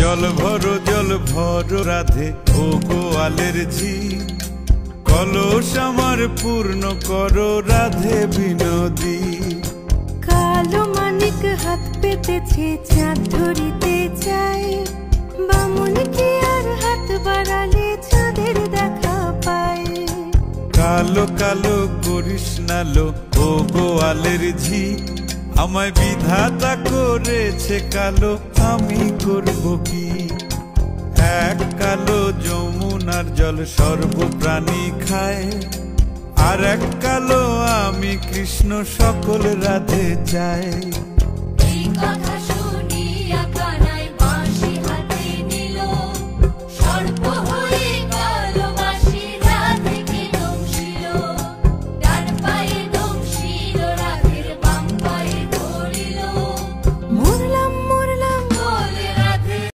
জল ভর রাধে ও গোয়ালের ঝি, কলস আমার পূর্ণ করো রাধে বিনোদী। কালো মানিক হাত পেতেছে চাঁদ ধরিতে চাই, বামুন কি আর হাত বাড়ালে চাঁদের দেখা পায়। কালো কালো করিস নালো ও গোয়ালের ঝি, আমায় বিধাতা করেছে কালো, আমি করব কি? এক কালো যমুনার জল সর্বপ্রাণী খায়, আর এক কালো আমি কৃষ্ণ সকল রাধে চাই। এই কথা